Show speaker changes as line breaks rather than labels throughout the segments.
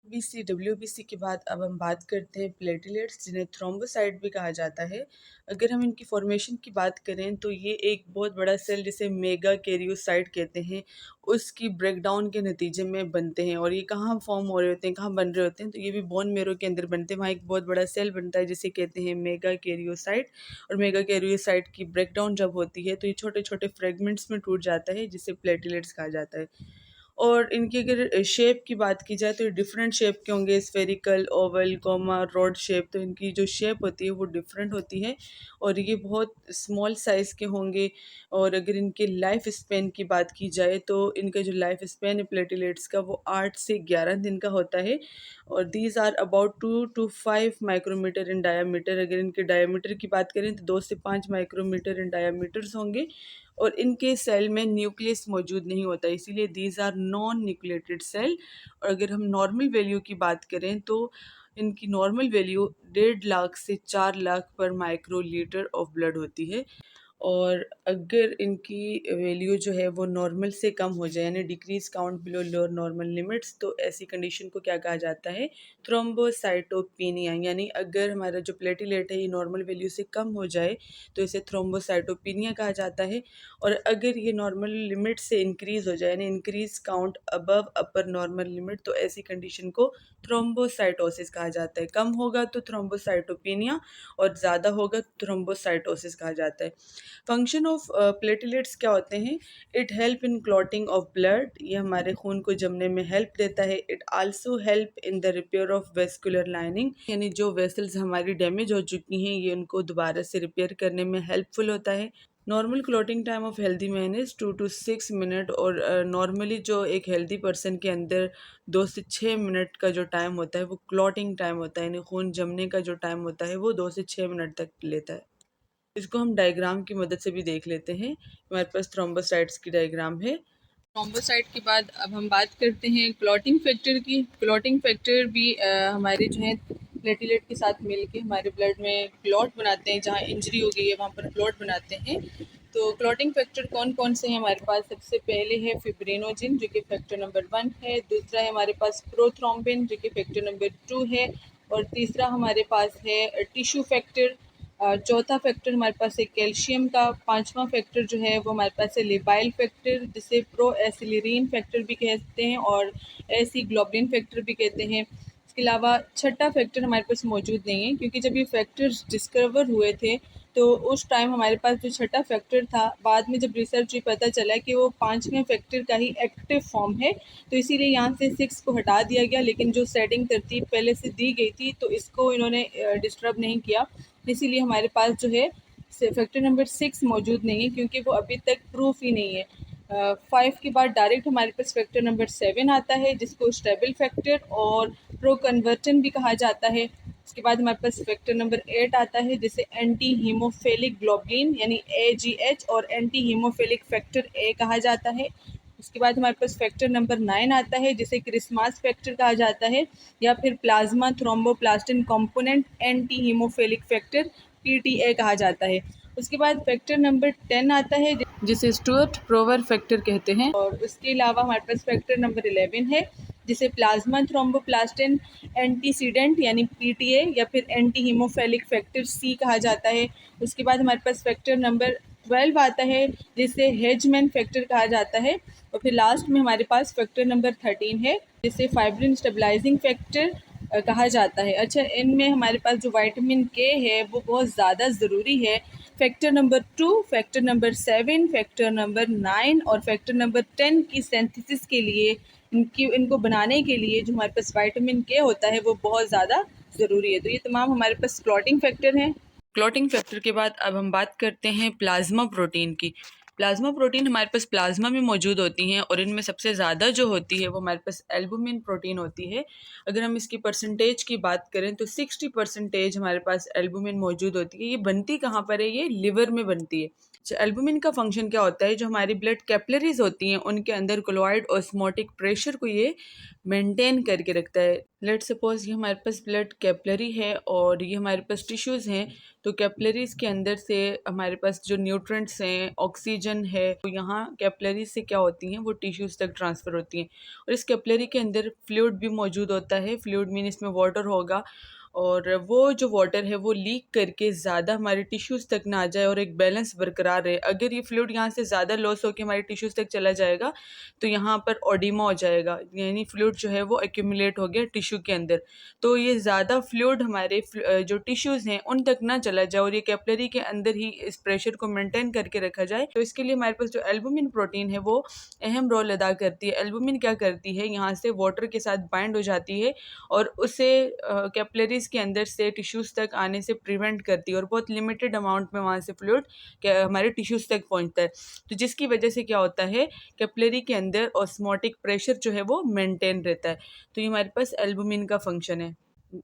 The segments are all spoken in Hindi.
बीसी डब्ल्यूबीसी के बाद अब हम बात करते हैं प्लेटलेट्स, जिन्हें थ्रोम्बोसाइट भी कहा जाता है। अगर हम इनकी फॉर्मेशन की बात करें तो ये एक बहुत बड़ा सेल जिसे मेगा कैरियोसाइट कहते हैं, उसकी ब्रेकडाउन के नतीजे में बनते हैं। और ये कहाँ फॉर्म हो रहे होते हैं, कहाँ बन रहे होते हैं, तो ये भी बोन मेरो के अंदर बनते हैं। वहाँ एक बहुत बड़ा सेल बनता है जिसे कहते हैं मेगा कैरियोसाइट। और मेगा कैरियोसाइट की ब्रेकडाउन जब होती है तो ये छोटे छोटे फ्रेगमेंट्स में टूट जाता है, जिसे प्लेटलेट्स कहा जाता है। और इनकी अगर शेप की बात की जाए तो ये डिफरेंट शेप के होंगे, spherical, oval, comma, rod shape. तो इनकी जो शेप होती है वो डिफरेंट होती है और ये बहुत स्मॉल साइज़ के होंगे। और अगर इनके लाइफ स्पेन की बात की जाए तो इनका जो लाइफ स्पेन है प्लेटलेट्स का वो 8 से 11 दिन का होता है। और these are about 2 to 5 micrometre in diameter. अगर इनके डायामीटर की बात करें तो 2 से 5 माइक्रोमीटर इन डायामीटर्स होंगे। और इनके सेल में न्यूक्लियस मौजूद नहीं होता, इसीलिए these are non nucleated cell. और अगर हम नॉर्मल वैल्यू की बात करें तो इनकी नॉर्मल वैल्यू 1.5 लाख से 4 लाख पर माइक्रोलीटर ऑफ ब्लड होती है। और अगर इनकी वैल्यू जो है वो नॉर्मल से कम हो जाए, यानी decrease count below lower normal limits, तो ऐसी कंडीशन को क्या कहा जाता है? थ्रोम्बोसाइटोपिनिया। यानी अगर हमारा जो प्लेटलेट है ये नॉर्मल वैल्यू से कम हो जाए तो इसे थ्रोम्बोसाइटोपिनिया कहा जाता है। और अगर ये नॉर्मल लिमिट से इंक्रीज हो जाए, यानी इंक्रीज काउंट अबव अपर नॉर्मल लिमिट, तो ऐसी कंडीशन को थ्रोम्बोसाइटोसिस कहा जाता है। कम होगा तो थ्रोम्बोसाइटोपिनिया और ज़्यादा होगा तो थ्रोम्बोसाइटोसिस कहा जाता है। फंक्शन ऑफ प्लेटलेट्स क्या होते हैं? It help in clotting of blood, ये हमारे खून को जमने में हेल्प देता है। It also help in the repair of vascular lining, यानी जो वेसल्स हमारी डैमेज हो चुकी हैं ये उनको दोबारा से रिपेयर करने में हेल्पफुल होता है। Normal clotting time of healthy man is 2 to 6 minute. और नॉर्मली जो एक हेल्दी पर्सन के अंदर 2 से 6 मिनट का जो टाइम होता है वो क्लॉटिंग टाइम होता है, यानी खून जमने का जो टाइम होता है वो 2 से 6 मिनट तक लेता है। इसको हम डायग्राम की मदद से भी देख लेते हैं। हमारे पास थ्रोम्बोसाइट्स की डायग्राम है। थ्रोम्बोसाइट के बाद अब हम बात करते हैं क्लॉटिंग फैक्टर की। क्लॉटिंग फैक्टर भी हमारे जो है प्लेटलेट के साथ मिलके हमारे ब्लड में क्लॉट बनाते हैं। जहाँ इंजरी हो गई है वहाँ पर क्लॉट बनाते हैं। तो क्लॉटिंग फैक्टर कौन कौन से हैं हमारे पास? सबसे पहले है फिब्रिनोजिन, जो कि फैक्टर नंबर 1 है। दूसरा है हमारे पास प्रोथ्रोम्बिन, जो कि फैक्टर नंबर 2 है। और तीसरा हमारे पास है टिश्यू फैक्टर। चौथा फैक्टर हमारे पास है कैल्शियम का। पांचवा फैक्टर जो है वो हमारे पास है लिबाइल फैक्टर, जिसे प्रो एसिलिरीन फैक्टर भी कहते हैं और एसी ग्लोबलिन फैक्टर भी कहते हैं। इसके अलावा छठा फैक्टर हमारे पास मौजूद नहीं है, क्योंकि जब ये फैक्टर्स डिस्कवर हुए थे तो उस टाइम हमारे पास जो छठा फैक्टर था, बाद में जब रिसर्च हुई पता चला कि वो पाँचवें फैक्टर का ही एक्टिव फॉर्म है। तो इसीलिए यहाँ से 6 को हटा दिया गया, लेकिन जो सेटिंग तरतीब पहले से दी गई थी तो इसको इन्होंने डिस्टर्ब नहीं किया। इसीलिए हमारे पास जो है फैक्टर नंबर 6 मौजूद नहीं है, क्योंकि वो अभी तक प्रूफ ही नहीं है। 5 के बाद डायरेक्ट हमारे पास फैक्टर नंबर 7 आता है, जिसको स्टेबल फैक्टर और प्रो कन्वर्टन भी कहा जाता है। उसके बाद हमारे पास फैक्टर नंबर 8 आता है, जिसे एंटी हीमोफिलिक ग्लोबुलिन यानी AGH और एंटी हीमोफिलिक फैक्टर A कहा जाता है। उसके बाद हमारे पास फैक्टर नंबर 9 आता है, जिसे क्रिसमस फैक्टर कहा जाता है, या फिर plasma thromboplastin component anti haemophilic factor PTA कहा जाता है। उसके बाद फैक्टर नंबर 10 आता है, जिसे स्टुअर्ट प्रोवर फैक्टर कहते हैं। और उसके अलावा हमारे पास फैक्टर नंबर 11 है, जिसे प्लाज्मा थ्रोम्बोप्लास्टिन एंटीसीडेंट यानी PTA या फिर एंटी हीमोफिलिक फैक्टर C कहा जाता है। उसके बाद हमारे पास फैक्टर नंबर 12 आता है, जिसे हेजमैन फैक्टर कहा जाता है। और फिर लास्ट में हमारे पास फैक्टर नंबर 13 है, जिसे फाइब्रिन स्टेबलाइजिंग फैक्टर कहा जाता है। अच्छा, इनमें हमारे पास जो विटामिन के है वो बहुत ज़्यादा ज़रूरी है। Factor number 2, factor number 7, factor number 9 और फैक्टर नंबर 10 की सिंथेसिस के लिए, इनको बनाने के लिए जो हमारे पास विटामिन के होता है वो बहुत ज़्यादा ज़रूरी है। तो ये तमाम हमारे पास क्लॉटिंग फैक्टर हैं। क्लॉटिंग फैक्टर के बाद अब हम बात करते हैं प्लाज्मा प्रोटीन की। प्लाज्मा प्रोटीन हमारे पास प्लाज्मा में मौजूद होती हैं और इनमें सबसे ज़्यादा जो होती है वो हमारे पास एल्बुमिन प्रोटीन होती है। अगर हम इसकी परसेंटेज की बात करें तो 60% हमारे पास एल्बुमिन मौजूद होती है। ये बनती कहाँ पर है? ये लिवर में बनती है। एल्बुमिन का फंक्शन क्या होता है, जो हमारी ब्लड कैपिलरीज होती हैं उनके अंदर क्लोराइड ऑस्मोटिक प्रेशर को ये मेंटेन करके रखता है। लेट सपोज ये हमारे पास ब्लड कैपिलरी है और ये हमारे पास टिश्यूज़ हैं, तो कैपिलरीज के अंदर से हमारे पास जो न्यूट्रिएंट्स हैं, ऑक्सीजन है, तो यहाँ कैपिलरीज से क्या होती हैं वो टिश्यूज़ तक ट्रांसफ़र होती हैं। और इस कैपिलरी के अंदर फ्लूइड भी मौजूद होता है। फ्लूइड मीन इसमें वाटर होगा, और वो जो वाटर है वो लीक करके ज़्यादा हमारे टिश्यूज़ तक ना आ जाए और एक बैलेंस बरकरार रहे। अगर ये फ्लूइड यहाँ से ज़्यादा लॉस होकर हमारे टिश्यूज़ तक चला जाएगा तो यहाँ पर ओडिमा हो जाएगा, यानी फ्लूइड जो है वो एक्यूमुलेट हो गया टिश्यू के अंदर। तो ये ज़्यादा फ्लूइड हमारे जो टिश्यूज़ हैं उन तक ना चला जाए और ये कैपिलरी के अंदर ही इस प्रेशर को मेंटेन करके रखा जाए। तो इसके लिए हमारे पास जो एल्बुमिन प्रोटीन है वो अहम रोल अदा करती है। एल्बुमिन क्या करती है, यहाँ से वाटर के साथ बाइंड हो जाती है और उसे कैपिलरीज के अंदर से टिश्यूज़ तक आने से प्रिवेंट करती है और बहुत लिमिटेड अमाउंट में वहाँ से फ्लूइड हमारे टिश्यूज़ तक पहुँचता है। तो जिसकी वजह से क्या होता है, कैपिलरी के अंदर ऑस्मोटिक प्रेशर जो है वो मेंटेन रहता है। तो ये हमारे पास एल्बुमिन का फंक्शन है।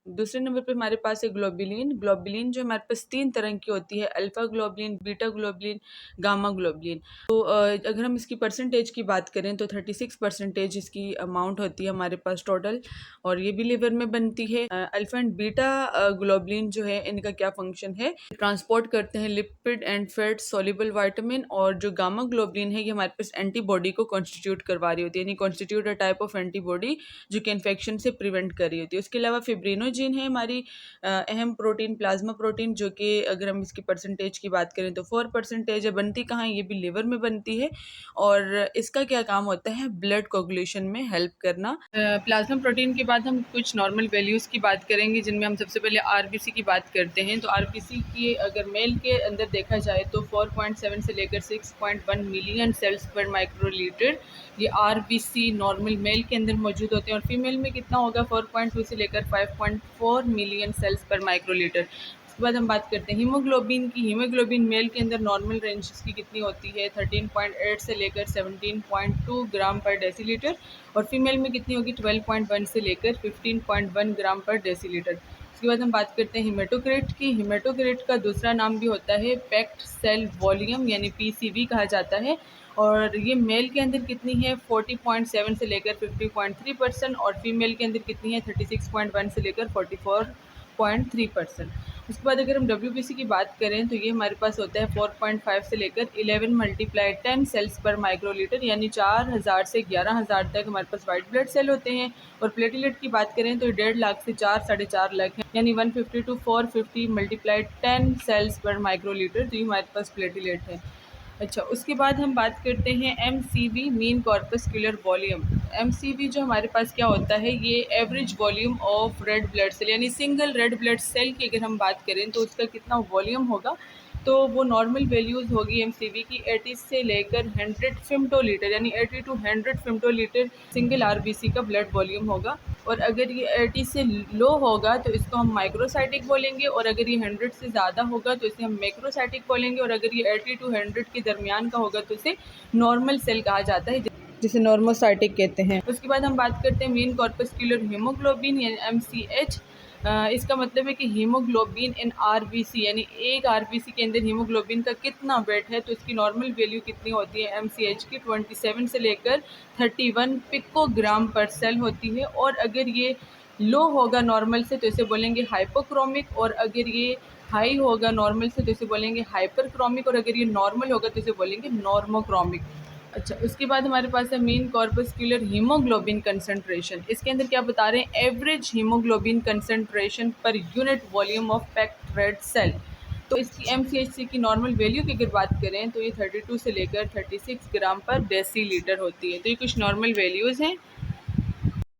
दूसरे नंबर पे हमारे पास है ग्लोबुलिन। ग्लोबुलिन जो हमारे पास 3 तरह की होती है, alpha globulin, beta globulin, gamma globulin. तो अगर हम इसकी परसेंटेज की बात करें तो 36% इसकी अमाउंट होती है हमारे पास टोटल, और ये भी लिवर में बनती है। अल्फा एंड बीटा ग्लोबुलिन जो है इनका क्या फंक्शन है, ट्रांसपोर्ट करते हैं lipid and fat soluble vitamin, और जो गामा ग्लोबुलिन है ये हमारे पास एंटीबॉडी को कॉन्स्टिट्यूट करवा रही होती है, यानी constitute a type of antibody जो कि इन्फेक्शन से प्रिवेंट कर रही होती है। उसके अलावा फिब्रिनोजिन है हमारी अहम प्रोटीन, प्लाज्मा प्रोटीन, जो कि अगर हम इसकी परसेंटेज की बात करें तो 4% है। बनती कहाँ है, ये भी लिवर में बनती है और इसका क्या काम होता है, ब्लड कोगुलेशन में हेल्प करना। प्लाज्मा प्रोटीन के बाद हम कुछ नॉर्मल वैल्यूज़ की बात करेंगे, जिनमें हम सबसे पहले आरबीसी की बात करते हैं। तो आरबीसी की अगर मेल के अंदर देखा जाए तो 4.7 से लेकर 6.1 मिलियन सेल्स पर माइक्रोलीटर ये आरबीसी नॉर्मल मेल के अंदर मौजूद होते हैं, और फीमेल में कितना होगा, 4.2 से लेकर 5.4 मिलियन सेल्स पर माइक्रोलीटर। उसके बाद हम बात करते हैं हीमोग्लोबिन की। हीमोग्लोबिन मेल के अंदर नॉर्मल रेंज की कितनी होती है, 13.8 से लेकर 17.2 ग्राम पर डेसीलीटर, और फीमेल में कितनी होगी, 12.1 से लेकर 15.1 ग्राम पर डेसीलीटर। उसके बाद हम बात करते हैं हीमेटोक्रिट की। हीमेटोक्रिट का दूसरा नाम भी होता है पैक्ड सेल वॉल्यूम, यानी पीसीवी कहा जाता है, और ये मेल के अंदर कितनी है, 40.7 से लेकर 50.3%, और फीमेल के अंदर कितनी है, 36.1 से लेकर 44.3%। उसके बाद अगर हम WBC की बात करें तो ये हमारे पास होता है 4.5 से लेकर 11 × 10 सेल्स पर माइक्रोलीटर, यानी 4000 से 11000 तक हमारे पास वाइट ब्लड सेल होते हैं। और प्लेटलेट की बात करें तो 1.5 लाख से 4-4.5 लाख है, यानी 150 to 450 × 10 सेल्स पर माइक्रोलीटर, तो ये हमारे पास प्लेटलेट है। अच्छा, उसके बाद हम बात करते हैं MCV, mean corpuscular volume. MCV जो हमारे पास क्या होता है, ये average volume of red blood cell, यानी सिंगल रेड ब्लड सेल की अगर हम बात करें तो उसका कितना वॉल्यूम होगा, तो वो नॉर्मल वैल्यूज़ होगी MCV की 80 से लेकर 100 फेम्टोलीटर, यानी 80 to 100 फेम्टोलीटर सिंगल RBC का ब्लड वॉल्यूम होगा। और अगर ये 80 से लो होगा तो इसको हम माइक्रोसाइटिक बोलेंगे, और अगर ये 100 से ज़्यादा होगा तो इसे हम मैक्रोसाइटिक बोलेंगे, और अगर ये 80 to 100 के दरमियान का होगा तो इसे नॉर्मल सेल कहा जाता है, जिसे नॉर्मोसाइटिक कहते हैं। उसके बाद हम बात करते हैं मीन कॉर्पस्कुलर हीमोग्लोबिन यानी MCH। इसका मतलब है कि हीमोग्लोबिन इन आरबीसी, यानी एक आरबीसी के अंदर हीमोग्लोबिन का कितना वेट है, तो इसकी नॉर्मल वैल्यू कितनी होती है MCH की, 27 से लेकर 31 पिकोग्राम पर सेल होती है। और अगर ये लो होगा नॉर्मल से तो इसे बोलेंगे हाइपोक्रोमिक, और अगर ये हाई होगा नॉर्मल से तो इसे बोलेंगे हाइपरक्रोमिक, और अगर ये नॉर्मल होगा तो इसे बोलेंगे नॉर्मोक्रोमिक। अच्छा, उसके बाद हमारे पास है मीन कॉर्पस्कुलर हीमोग्लोबिन कंसंट्रेशन। इसके अंदर क्या बता रहे हैं, average haemoglobin concentration per unit volume of packed red cell. तो इसकी MCHC की नॉर्मल वैल्यू की अगर बात करें तो ये 32 से लेकर 36 ग्राम पर डेसीलीटर होती है। तो ये कुछ नॉर्मल वैल्यूज़ हैं।